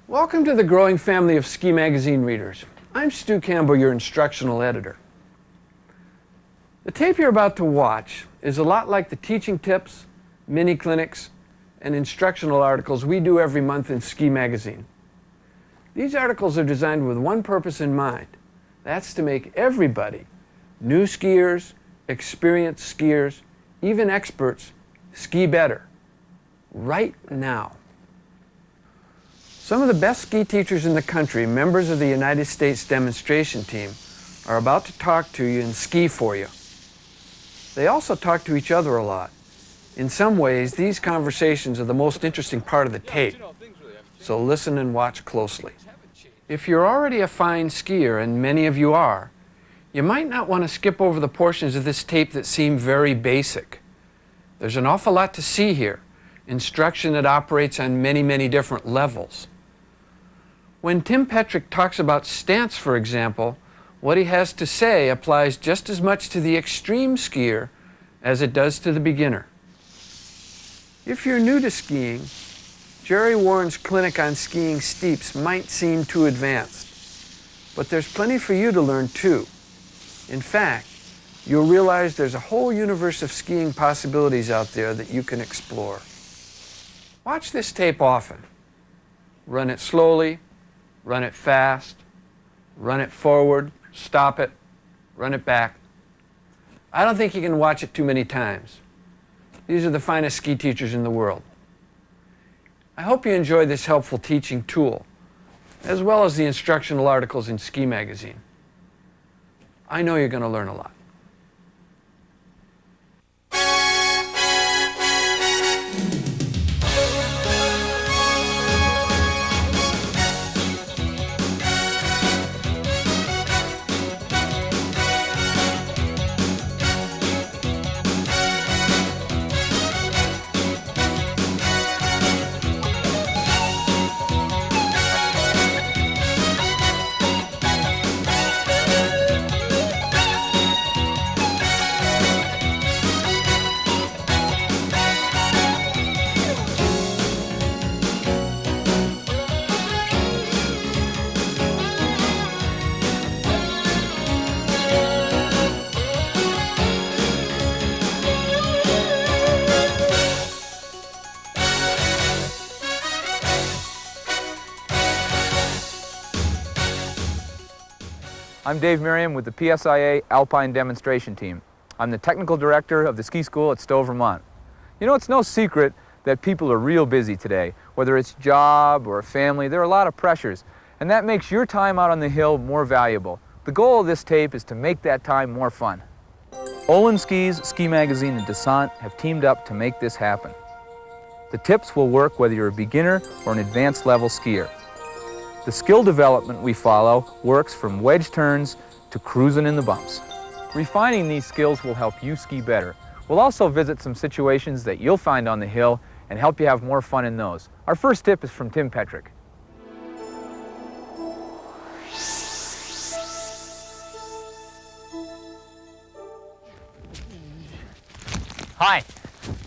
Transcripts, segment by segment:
Welcome to the growing family of Ski Magazine readers. I'm Stu Campbell, your instructional editor. The tape you're about to watch is a lot like the teaching tips, mini clinics, and instructional articles we do every month in Ski Magazine. These articles are designed with one purpose in mind. That's to make everybody, new skiers, experienced skiers, even experts, ski better, right now. Some of the best ski teachers in the country, members of the United States Demonstration Team, are about to talk to you and ski for you. They also talk to each other a lot. In some ways, these conversations are the most interesting part of the tape, so listen and watch closely. If you're already a fine skier, and many of you are, you might not want to skip over the portions of this tape that seem very basic. There's an awful lot to see here, instruction that operates on many, many different levels. When Tim Petrick talks about stance, for example, what he has to say applies just as much to the extreme skier as it does to the beginner. If you're new to skiing, Jerry Warren's clinic on skiing steeps might seem too advanced, but there's plenty for you to learn too. In fact, you'll realize there's a whole universe of skiing possibilities out there that you can explore. Watch this tape often. Run it slowly, run it fast, run it forward, stop it, run it back. I don't think you can watch it too many times. These are the finest ski teachers in the world. I hope you enjoy this helpful teaching tool, as well as the instructional articles in Ski Magazine. I know you're going to learn a lot. I'm Dave Merriam with the PSI Alpine Demonstration Team. I'm the technical director of the ski school at Stowe, Vermont. You know, it's no secret that people are real busy today. Whether it's job or a family, there are a lot of pressures, and that makes your time out on the hill more valuable. The goal of this tape is to make that time more fun. Olin Skis, Ski Magazine, and Descent have teamed up to make this happen. The tips will work whether you're a beginner or an advanced level skier. The skill development we follow works from wedge turns to cruising in the bumps. Refining these skills will help you ski better. We'll also visit some situations that you'll find on the hill and help you have more fun in those. Our first tip is from Tim Petrick. Hi,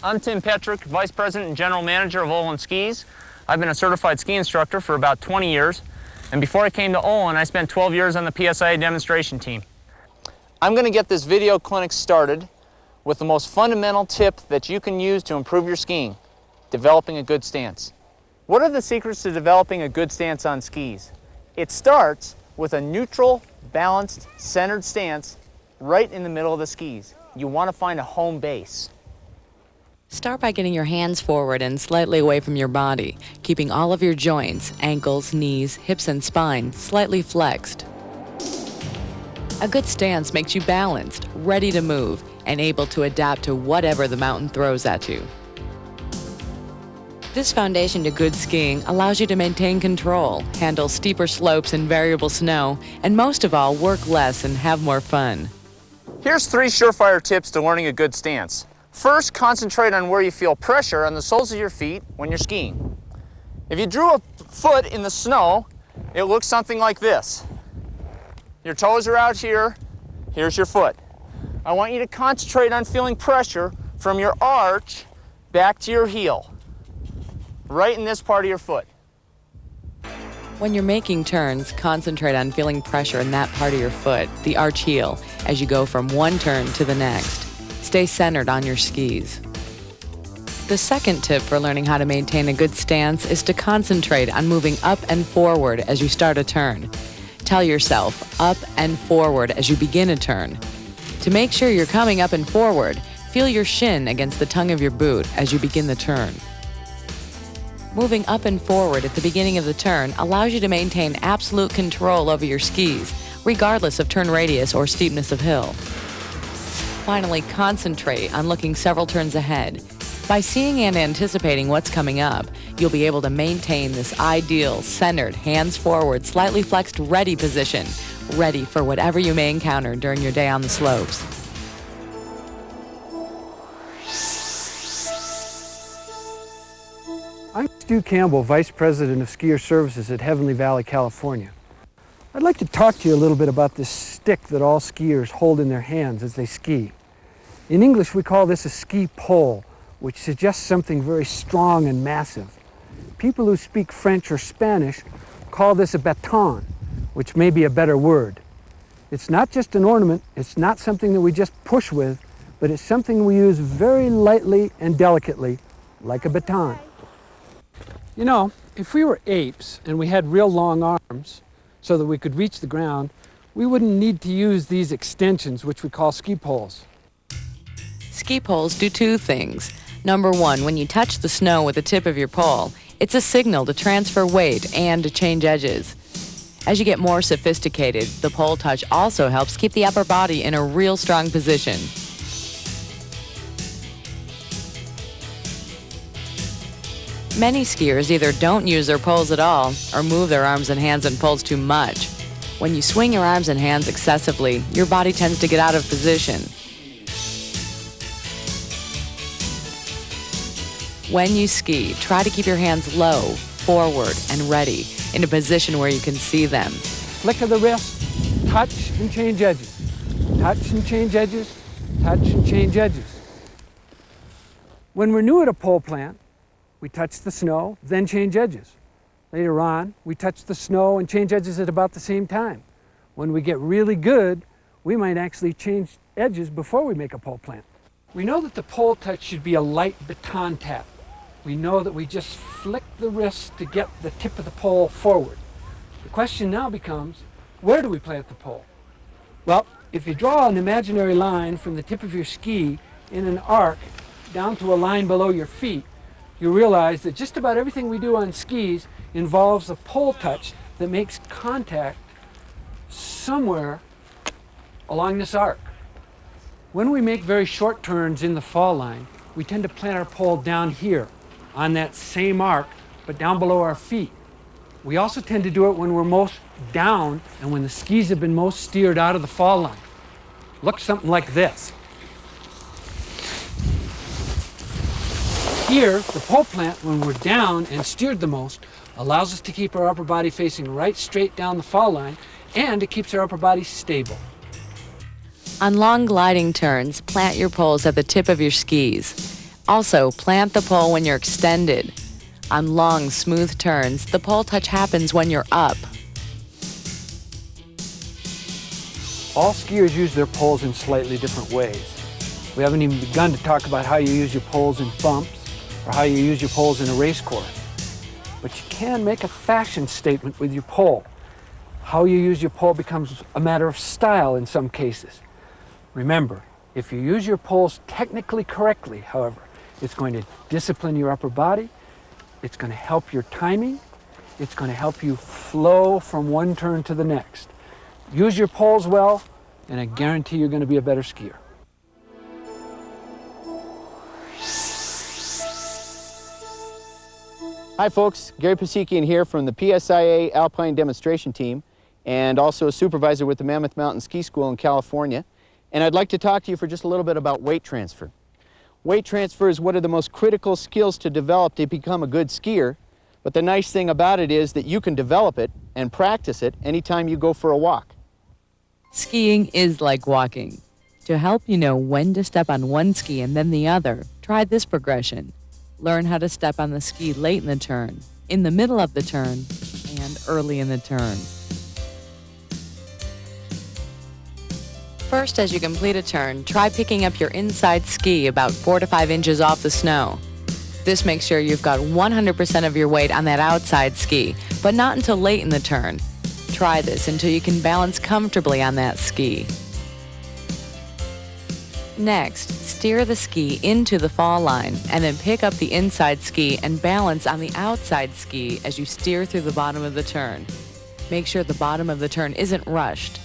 I'm Tim Petrick, Vice President and General Manager of Olin Skis. I've been a certified ski instructor for about 20 years, and before I came to Olin, I spent 12 years on the PSI Demonstration Team. I'm going to get this video clinic started with the most fundamental tip that you can use to improve your skiing, developing a good stance. What are the secrets to developing a good stance on skis? It starts with a neutral, balanced, centered stance right in the middle of the skis. You want to find a home base. Start by getting your hands forward and slightly away from your body, keeping all of your joints, ankles, knees, hips, and spine slightly flexed. A good stance makes you balanced, ready to move, and able to adapt to whatever the mountain throws at you. This foundation to good skiing allows you to maintain control, handle steeper slopes and variable snow, and most of all, work less and have more fun. Here's 3 surefire tips to learning a good stance. First, concentrate on where you feel pressure on the soles of your feet when you're skiing. If you drew a foot in the snow, it looks something like this. Your toes are out here, here's your foot. I want you to concentrate on feeling pressure from your arch back to your heel, right in this part of your foot. When you're making turns, concentrate on feeling pressure in that part of your foot, the arch heel, as you go from one turn to the next. Stay centered on your skis. The second tip for learning how to maintain a good stance is to concentrate on moving up and forward as you start a turn. Tell yourself up and forward as you begin a turn. To make sure you're coming up and forward, feel your shin against the tongue of your boot as you begin the turn. Moving up and forward at the beginning of the turn allows you to maintain absolute control over your skis, regardless of turn radius or steepness of hill. Finally, concentrate on looking several turns ahead. By seeing and anticipating what's coming up, you'll be able to maintain this ideal, centered, hands forward, slightly flexed, ready position, ready for whatever you may encounter during your day on the slopes. I'm Stu Campbell, Vice President of Skier Services at Heavenly Valley, California. I'd like to talk to you a little bit about this stick that all skiers hold in their hands as they ski. In English, we call this a ski pole, which suggests something very strong and massive. People who speak French or Spanish call this a baton, which may be a better word. It's not just an ornament, it's not something that we just push with, but it's something we use very lightly and delicately, like a baton. You know, if we were apes and we had real long arms so that we could reach the ground, we wouldn't need to use these extensions, which we call ski poles. Ski poles do two things. Number one, when you touch the snow with the tip of your pole, it's a signal to transfer weight and to change edges. As you get more sophisticated, the pole touch also helps keep the upper body in a real strong position. Many skiers either don't use their poles at all or move their arms and hands and poles too much. When you swing your arms and hands excessively, your body tends to get out of position. When you ski, try to keep your hands low, forward, and ready, in a position where you can see them. Flick of the wrist, touch and change edges. Touch and change edges, touch and change edges. When we're new at a pole plant, we touch the snow, then change edges. Later on, we touch the snow and change edges at about the same time. When we get really good, we might actually change edges before we make a pole plant. We know that the pole touch should be a light baton tap. We know that we just flick the wrist to get the tip of the pole forward. The question now becomes, where do we plant the pole? Well, if you draw an imaginary line from the tip of your ski in an arc down to a line below your feet, you realize that just about everything we do on skis involves a pole touch that makes contact somewhere along this arc. When we make very short turns in the fall line, we tend to plant our pole down here on that same arc, but down below our feet. We also tend to do it when we're most down and when the skis have been most steered out of the fall line. Look something like this. Here, the pole plant, when we're down and steered the most, allows us to keep our upper body facing right straight down the fall line, and it keeps our upper body stable. On long gliding turns, plant your poles at the tip of your skis. Also, plant the pole when you're extended. On long, smooth turns, the pole touch happens when you're up. All skiers use their poles in slightly different ways. We haven't even begun to talk about how you use your poles in bumps or how you use your poles in a race course. But you can make a fashion statement with your pole. How you use your pole becomes a matter of style in some cases. Remember, if you use your poles technically correctly, however, it's going to discipline your upper body, it's going to help your timing, it's going to help you flow from one turn to the next. Use your poles well, and I guarantee you're going to be a better skier. Hi folks, Gary Posekian here from the PSI Alpine Demonstration Team and also a supervisor with the Mammoth Mountain Ski School in California. And I'd like to talk to you for just a little bit about weight transfer. Weight transfer is one of the most critical skills to develop to become a good skier, but the nice thing about it is that you can develop it and practice it anytime you go for a walk. Skiing is like walking. To help you know when to step on one ski and then the other, try this progression. Learn how to step on the ski late in the turn, in the middle of the turn, and early in the turn. First, as you complete a turn, try picking up your inside ski about 4 to 5 inches off the snow. This makes sure you've got 100% of your weight on that outside ski, but not until late in the turn. Try this until you can balance comfortably on that ski. Next, steer the ski into the fall line and then pick up the inside ski and balance on the outside ski as you steer through the bottom of the turn. Make sure the bottom of the turn isn't rushed.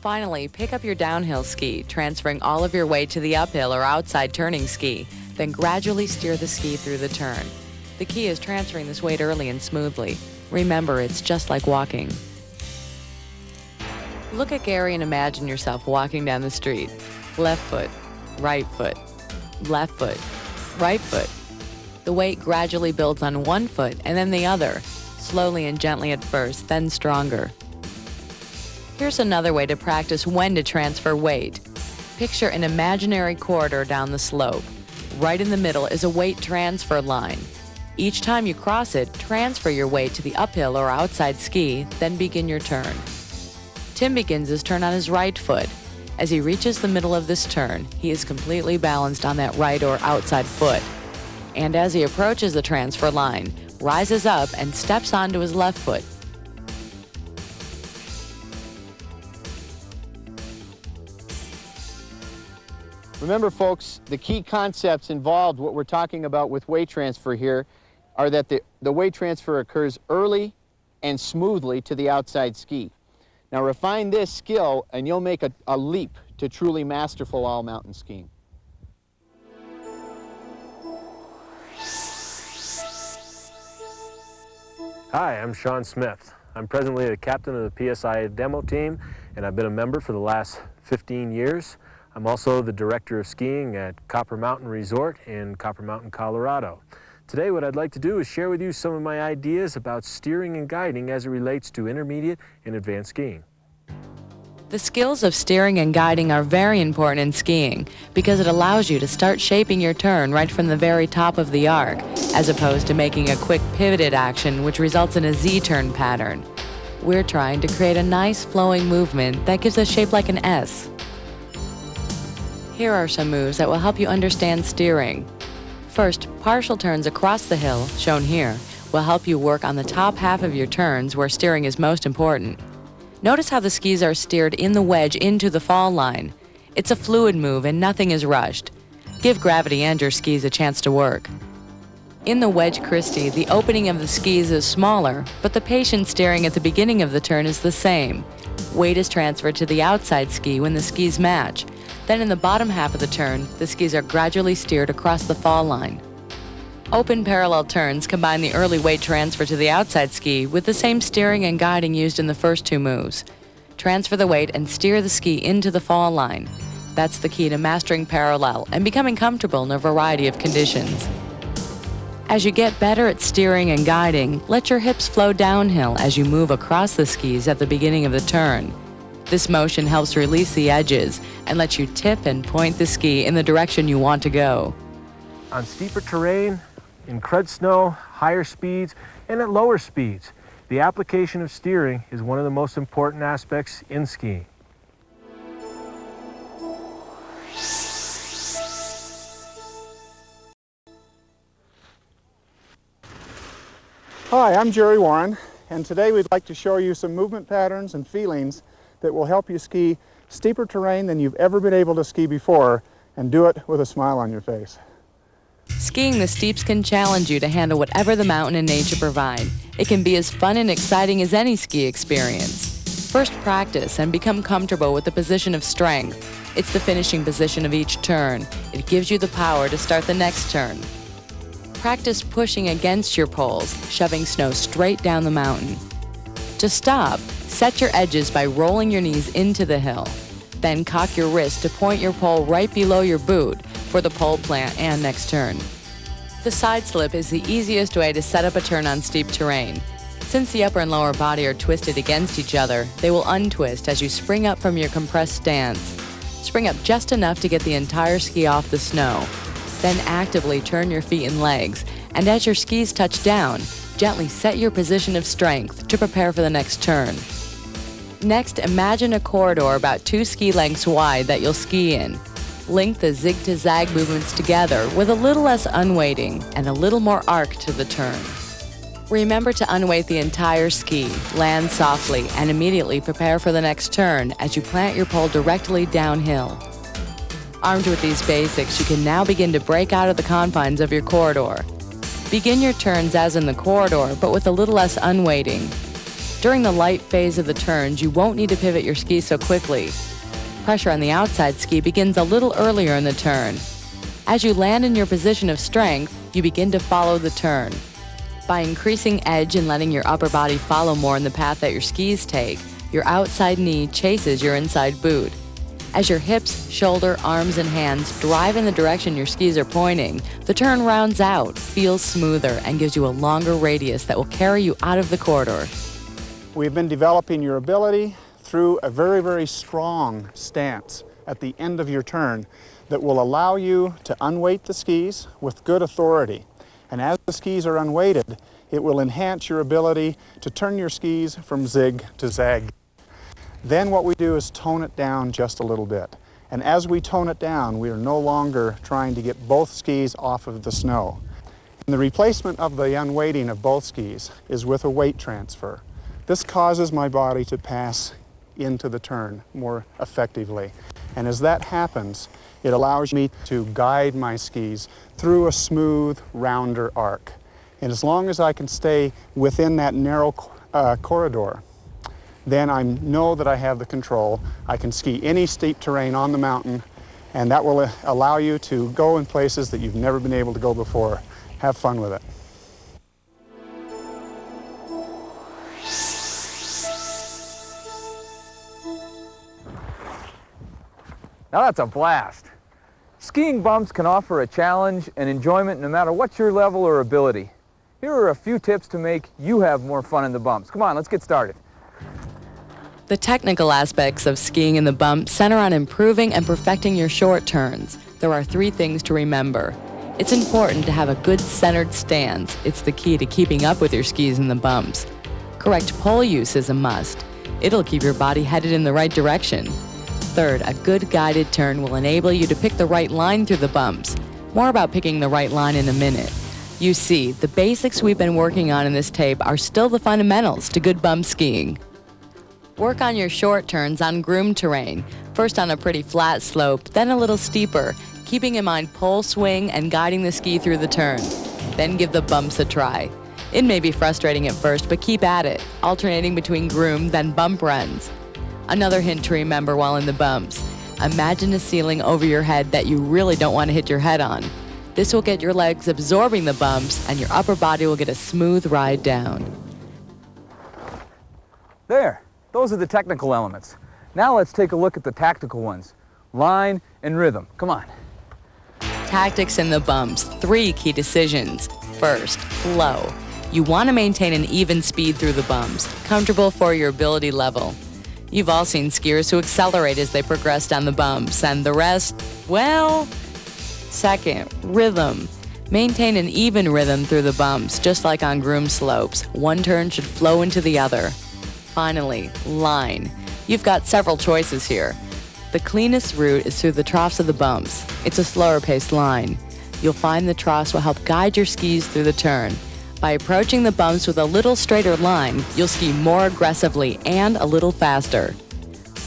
Finally, pick up your downhill ski, transferring all of your weight to the uphill or outside turning ski, then gradually steer the ski through the turn. The key is transferring this weight early and smoothly. Remember, it's just like walking. Look at Gary and imagine yourself walking down the street. Left foot, right foot, left foot, right foot. The weight gradually builds on one foot and then the other, slowly and gently at first, then stronger. Here's another way to practice when to transfer weight. Picture an imaginary corridor down the slope. Right in the middle is a weight transfer line. Each time you cross it, transfer your weight to the uphill or outside ski, then begin your turn. Tim begins his turn on his right foot. As he reaches the middle of this turn, he is completely balanced on that right or outside foot. And as he approaches the transfer line, rises up and steps onto his left foot. Remember, folks, the key concepts involved, what we're talking about with weight transfer here, are that the weight transfer occurs early and smoothly to the outside ski. Now refine this skill and you'll make a leap to truly masterful all-mountain skiing. Hi, I'm Shawn Smith. I'm presently the captain of the PSI Demo Team, and I've been a member for the last 15 years. I'm also the director of skiing at Copper Mountain Resort in Copper Mountain, Colorado. Today what I'd like to do is share with you some of my ideas about steering and guiding as it relates to intermediate and advanced skiing. The skills of steering and guiding are very important in skiing because it allows you to start shaping your turn right from the very top of the arc, as opposed to making a quick pivoted action which results in a Z-turn pattern. We're trying to create a nice flowing movement that gives a shape like an S. Here are some moves that will help you understand steering. First, partial turns across the hill, shown here, will help you work on the top half of your turns where steering is most important. Notice how the skis are steered in the wedge into the fall line. It's a fluid move and nothing is rushed. Give gravity and your skis a chance to work. In the wedge Christie, the opening of the skis is smaller, but the patient steering at the beginning of the turn is the same. Weight is transferred to the outside ski when the skis match. Then in the bottom half of the turn, the skis are gradually steered across the fall line. Open parallel turns combine the early weight transfer to the outside ski with the same steering and guiding used in the first two moves. Transfer the weight and steer the ski into the fall line. That's the key to mastering parallel and becoming comfortable in a variety of conditions. As you get better at steering and guiding, let your hips flow downhill as you move across the skis at the beginning of the turn. This motion helps release the edges and lets you tip and point the ski in the direction you want to go. On steeper terrain, in crud snow, higher speeds, and at lower speeds, the application of steering is one of the most important aspects in skiing. Hi, I'm Jerry Warren, and today we'd like to show you some movement patterns and feelings that will help you ski steeper terrain than you've ever been able to ski before, and do it with a smile on your face. Skiing the steeps can challenge you to handle whatever the mountain and nature provide. It can be as fun and exciting as any ski experience. First, practice and become comfortable with the position of strength. It's the finishing position of each turn. It gives you the power to start the next turn. Practice pushing against your poles, shoving snow straight down the mountain. To stop, set your edges by rolling your knees into the hill. Then cock your wrist to point your pole right below your boot for the pole plant and next turn. The side slip is the easiest way to set up a turn on steep terrain. Since the upper and lower body are twisted against each other, they will untwist as you spring up from your compressed stance. Spring up just enough to get the entire ski off the snow. Then actively turn your feet and legs, and as your skis touch down, gently set your position of strength to prepare for the next turn. Next, imagine a corridor about 2 ski lengths wide that you'll ski in. Link the zig-to-zag movements together with a little less unweighting and a little more arc to the turn. Remember to unweight the entire ski, land softly, and immediately prepare for the next turn as you plant your pole directly downhill. Armed with these basics, you can now begin to break out of the confines of your corridor. Begin your turns as in the corridor, but with a little less unweighting. During the light phase of the turns, you won't need to pivot your ski so quickly. Pressure on the outside ski begins a little earlier in the turn. As you land in your position of strength, you begin to follow the turn. By increasing edge and letting your upper body follow more in the path that your skis take, your outside knee chases your inside boot. As your hips, shoulder, arms, and hands drive in the direction your skis are pointing, the turn rounds out, feels smoother, and gives you a longer radius that will carry you out of the corridor. We've been developing your ability through a very, very strong stance at the end of your turn that will allow you to unweight the skis with good authority. And as the skis are unweighted, it will enhance your ability to turn your skis from zig to zag. Then what we do is tone it down just a little bit. And as we tone it down, we are no longer trying to get both skis off of the snow. And the replacement of the unweighting of both skis is with a weight transfer. This causes my body to pass into the turn more effectively. And as that happens, it allows me to guide my skis through a smooth, rounder arc. And as long as I can stay within that narrow corridor, then I know that I have the control. I can ski any steep terrain on the mountain, and that will allow you to go in places that you've never been able to go before. Have fun with it. Now that's a blast. Skiing bumps can offer a challenge and enjoyment no matter what your level or ability. Here are a few tips to make you have more fun in the bumps. Come on, let's get started. The technical aspects of skiing in the bumps center on improving and perfecting your short turns. There are 3 things to remember. It's important to have a good centered stance. It's the key to keeping up with your skis in the bumps. Correct pole use is a must. It'll keep your body headed in the right direction. Third, a good guided turn will enable you to pick the right line through the bumps. More about picking the right line in a minute. You see, the basics we've been working on in this tape are still the fundamentals to good bump skiing. Work on your short turns on groomed terrain, first on a pretty flat slope, then a little steeper, keeping in mind pole swing and guiding the ski through the turn. Then give the bumps a try. It may be frustrating at first, but keep at it, alternating between groomed then bump runs. Another hint to remember while in the bumps: imagine a ceiling over your head that you really don't want to hit your head on. This will get your legs absorbing the bumps and your upper body will get a smooth ride down. There, those are the technical elements. Now let's take a look at the tactical ones. Line and rhythm, come on. Tactics in the bumps, 3 key decisions. First, flow. You want to maintain an even speed through the bumps, comfortable for your ability level. You've all seen skiers who accelerate as they progress down the bumps, and the rest, well... Second, rhythm. Maintain an even rhythm through the bumps, just like on groomed slopes. One turn should flow into the other. Finally, line. You've got several choices here. The cleanest route is through the troughs of the bumps. It's a slower paced line. You'll find the troughs will help guide your skis through the turn. By approaching the bumps with a little straighter line, you'll ski more aggressively and a little faster.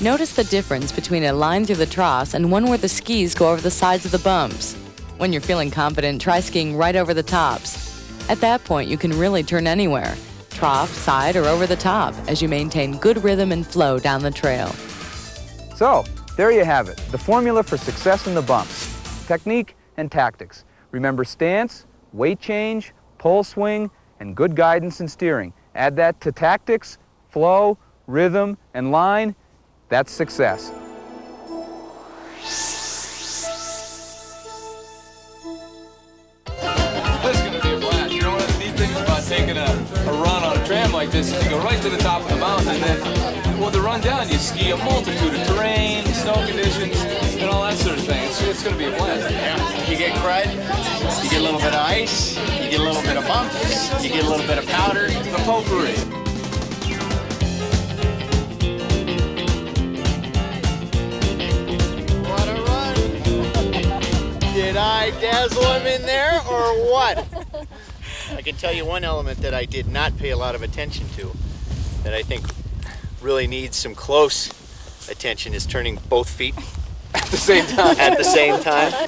Notice the difference between a line through the troughs and one where the skis go over the sides of the bumps. When you're feeling confident, try skiing right over the tops. At that point, you can really turn anywhere, trough, side, or over the top, as you maintain good rhythm and flow down the trail. So, there you have it, the formula for success in the bumps. Technique and tactics. Remember stance, weight change, pole swing, and good guidance and steering. Add that to tactics, flow, rhythm, and line. That's success. This is going to be a blast. You know, one of the neat things about taking a run on a tram like this is you go right to the top of the mountain, and then Well, the rundown, you ski a multitude of terrain, snow conditions, and all that sort of thing. It's going to be a blast. Yeah. You get crud, you get a little bit of ice, you get a little bit of bumps, you get a little bit of powder. The potpourri. What a run! Did I dazzle him in there or what? I can tell you one element that I did not pay a lot of attention to, that I think really needs some close attention, is turning both feet At the same time. at the same time. I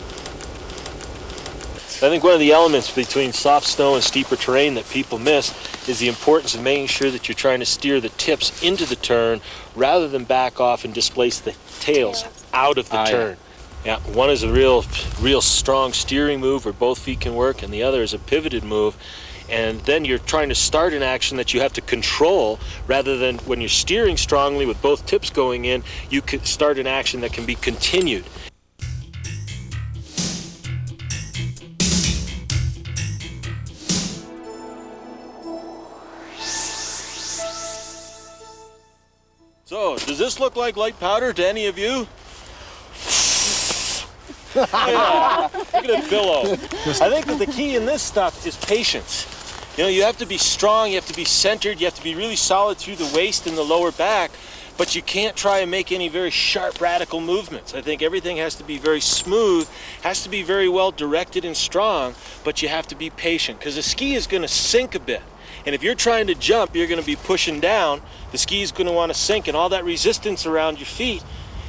think one of the elements between soft snow and steeper terrain that people miss is the importance of making sure that you're trying to steer the tips into the turn rather than back off and displace the tails out of the turn. Yeah, one is a real strong steering move where both feet can work, and the other is a pivoted move. And then you're trying to start an action that you have to control rather than when you're steering strongly with both tips going in, you could start an action that can be continued. So, does this look like light powder to any of you? Yeah, look at it billow. I think that the key in this stuff is patience. You know, you have to be strong, you have to be centered, you have to be really solid through the waist and the lower back, but you can't try and make any very sharp, radical movements. I think everything has to be very smooth, has to be very well directed and strong, but you have to be patient, because the ski is going to sink a bit. And if you're trying to jump, you're going to be pushing down, the ski is going to want to sink, and all that resistance around your feet,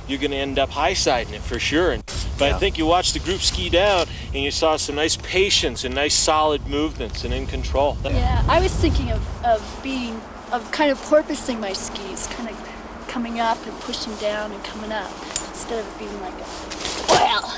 you're going to end up high-siding it for sure. But I think you watched the group ski down and you saw some nice patience and nice solid movements and in control. Yeah, I was thinking of kind of porpoising my skis, kind of coming up and pushing down and coming up, instead of being like a, well.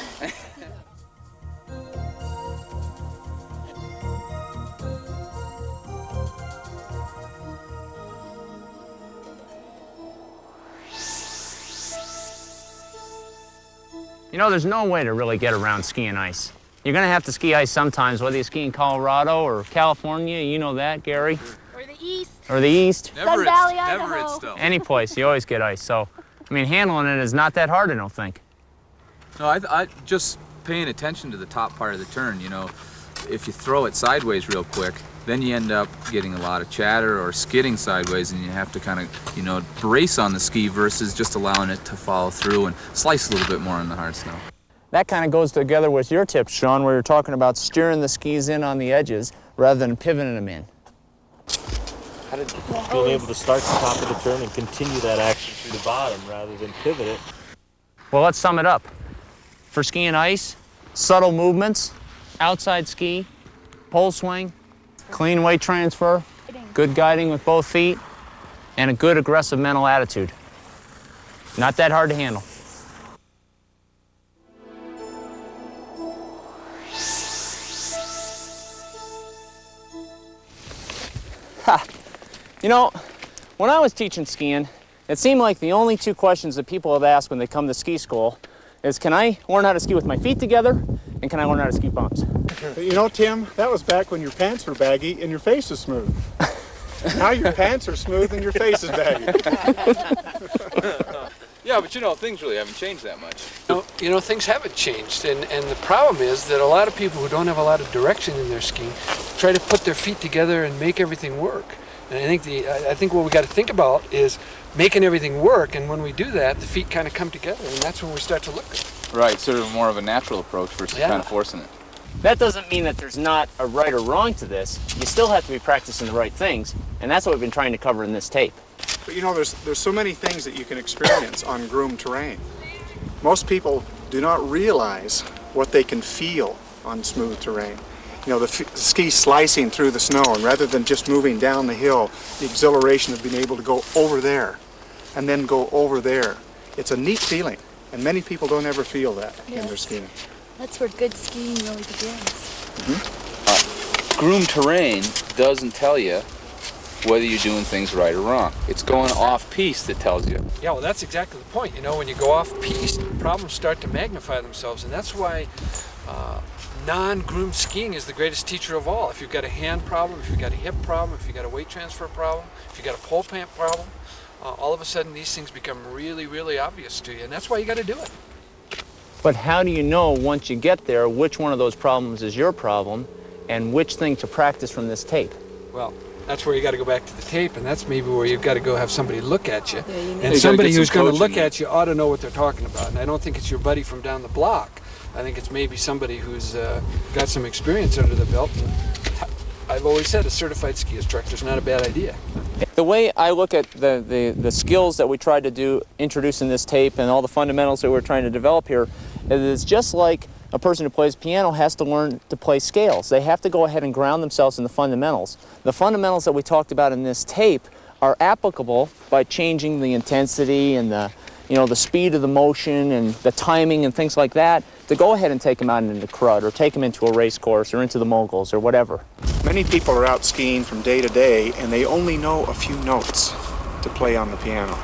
You know, there's no way to really get around skiing ice. You're gonna have to ski ice sometimes, whether you ski in Colorado or California, you know that, Gary. Or the east. Or the east. Sun Valley, Idaho. Never still. Any place, you always get ice. So, I mean, handling it is not that hard, I don't think. No, I just paying attention to the top part of the turn, you know. If you throw it sideways real quick, then you end up getting a lot of chatter or skidding sideways, and you have to kind of, you know, brace on the ski versus just allowing it to follow through and slice a little bit more on the hard snow. That kind of goes together with your tips, Shawn, where you're talking about steering the skis in on the edges rather than pivoting them in. Being able to start the top of the turn and continue that action through the bottom rather than pivot it. Well, let's sum it up. For skiing ice, subtle movements, outside ski, pole swing, clean weight transfer, good guiding with both feet, and a good aggressive mental attitude. Not that hard to handle. Ha! You know, when I was teaching skiing, it seemed like the only two questions that people would ask when they come to ski school is, can I learn how to ski with my feet together, and can I learn how to ski bumps? You know, Tim, that was back when your pants were baggy and your face was smooth. Now your pants are smooth and your face is baggy. Yeah, but you know, things really haven't changed that much. You know, things haven't changed, and the problem is that a lot of people who don't have a lot of direction in their skiing try to put their feet together and make everything work. And I think what we got to think about is making everything work, and when we do that, the feet kind of come together, and that's when we start to look good. Right, sort of more of a natural approach versus kind of forcing it. That doesn't mean that there's not a right or wrong to this. You still have to be practicing the right things, and that's what we've been trying to cover in this tape. But you know, there's so many things that you can experience on groomed terrain. Most people do not realize what they can feel on smooth terrain. You know, the ski slicing through the snow, and rather than just moving down the hill, the exhilaration of being able to go over there and then go over there. It's a neat feeling, and many people don't ever feel that in their skiing. That's where good skiing really begins. Groomed terrain doesn't tell you whether you're doing things right or wrong. It's going off-piste that tells you. Yeah, well, that's exactly the point. You know, when you go off-piste, problems start to magnify themselves, and that's why non-groomed skiing is the greatest teacher of all. If you've got a hand problem, if you've got a hip problem, if you've got a weight transfer problem, if you've got a pole pant problem, all of a sudden these things become really, really obvious to you, and that's why you got to do it. But how do you know once you get there which one of those problems is your problem and which thing to practice from this tape? Well, that's where you got to go back to the tape, and that's maybe where you've got to go have somebody look at you. And somebody who's going to look at you ought to know what they're talking about. And I don't think it's your buddy from down the block. I think it's maybe somebody who's got some experience under the belt. And I've always said a certified ski instructor is not a bad idea. The way I look at the skills that we tried to introduce in this tape and all the fundamentals that we're trying to develop here, is just like a person who plays piano has to learn to play scales. They have to go ahead and ground themselves in the fundamentals. The fundamentals that we talked about in this tape are applicable by changing the intensity and the speed of the motion and the timing and things like that, to go ahead and take them out into Crud or take them into a race course or into the moguls or whatever. Many people are out skiing from day to day and they only know a few notes to play on the piano.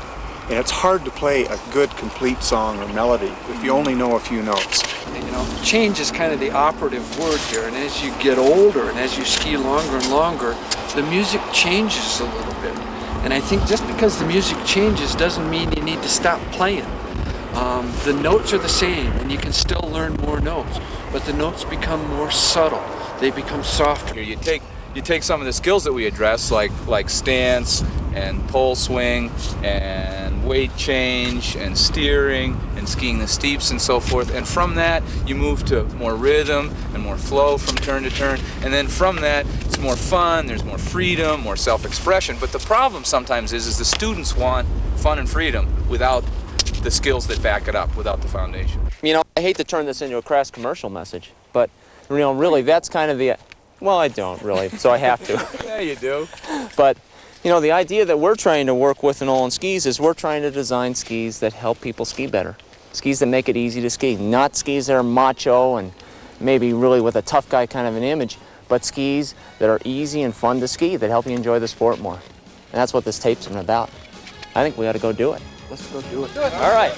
And it's hard to play a good, complete song or melody if you only know a few notes. And, change is kind of the operative word here, and as you get older and as you ski longer and longer, the music changes a little bit. And I think just because the music changes doesn't mean you need to stop playing. The notes are the same, and you can still learn more notes, but the notes become more subtle. They become softer. You take some of the skills that we address, like stance and pole swing and weight change and steering and skiing the steeps and so forth, and from that you move to more rhythm and more flow from turn to turn, and then from that it's more fun, there's more freedom, more self-expression. But the problem sometimes is the students want fun and freedom without the skills that back it up, without the foundation. I hate to turn this into a crass commercial message, but really that's kind of the, well, I don't really, so I have to. Yeah, you do. But the idea that we're trying to work with in Olin Skis is we're trying to design skis that help people ski better. Skis that make it easy to ski, not skis that are macho and maybe really with a tough guy kind of an image, but skis that are easy and fun to ski, that help you enjoy the sport more. And that's what this tape's about. I think we ought to go do it. Let's go do it. All right.